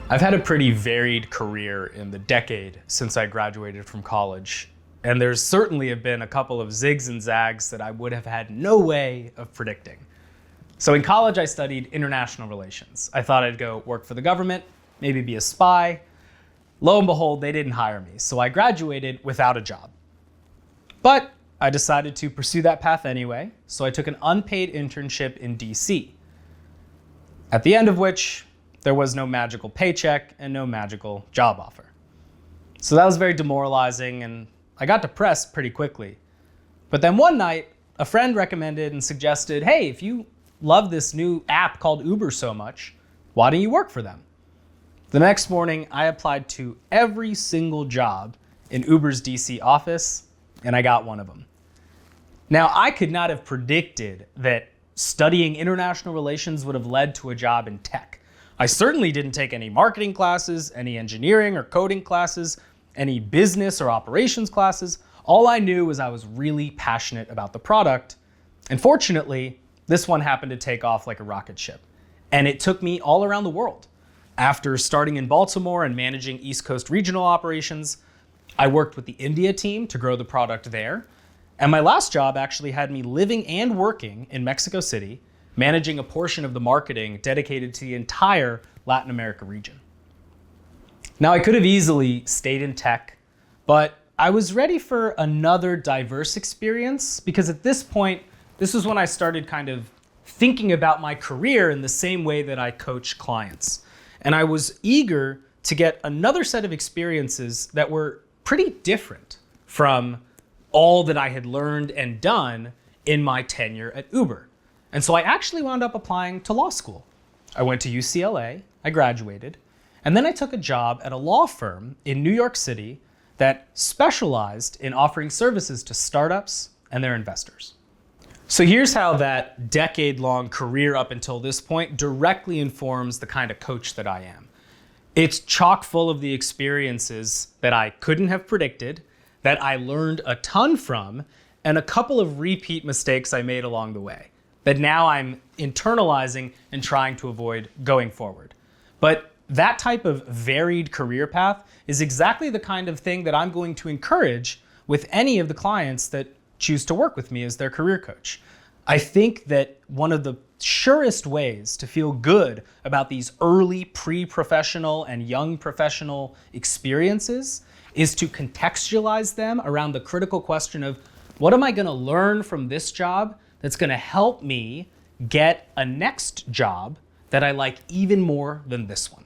I've had a pretty varied career in the decade since I graduated from college, and there's certainly have been a couple of zigs and zags that I would have had no way of predicting. So in college, I studied international relations. I thought I'd go work for the government, maybe be a spy. Lo and behold, they didn't hire me, so I graduated without a job. But I decided to pursue that path anyway, so I took an unpaid internship in DC, at the end of which there was no magical paycheck and no magical job offer. So that was very demoralizing, and I got depressed pretty quickly. But then one night, a friend recommended and suggested, hey, if you love this new app called Uber so much, why don't you work for them? The next morning, I applied to every single job in Uber's DC office, and I got one of them. Now, I could not have predicted that studying international relations would have led to a job in tech. I certainly didn't take any marketing classes, any engineering or coding classes, any business or operations classes. All I knew was I was really passionate about the product. And fortunately, this one happened to take off like a rocket ship. And it took me all around the world. After starting in Baltimore and managing East Coast regional operations, I worked with the India team to grow the product there. And my last job actually had me living and working in Mexico City, managing a portion of the marketing dedicated to the entire Latin America region. Now, I could have easily stayed in tech, but I was ready for another diverse experience because at this point, this was when I started kind of thinking about my career in the same way that I coach clients. And I was eager to get another set of experiences that were pretty different from all that I had learned and done in my tenure at Uber. And so I actually wound up applying to law school. I went to UCLA, I graduated, and then I took a job at a law firm in New York City that specialized in offering services to startups and their investors. So here's how that decade-long career up until this point directly informs the kind of coach that I am. It's chock full of the experiences that I couldn't have predicted, that I learned a ton from, and a couple of repeat mistakes I made along the way that now I'm internalizing and trying to avoid going forward. But that type of varied career path is exactly the kind of thing that I'm going to encourage with any of the clients that choose to work with me as their career coach. I think that one of the surest ways to feel good about these early pre-professional and young professional experiences is to contextualize them around the critical question of, what am I going to learn from this job that's going to help me get a next job that I like even more than this one?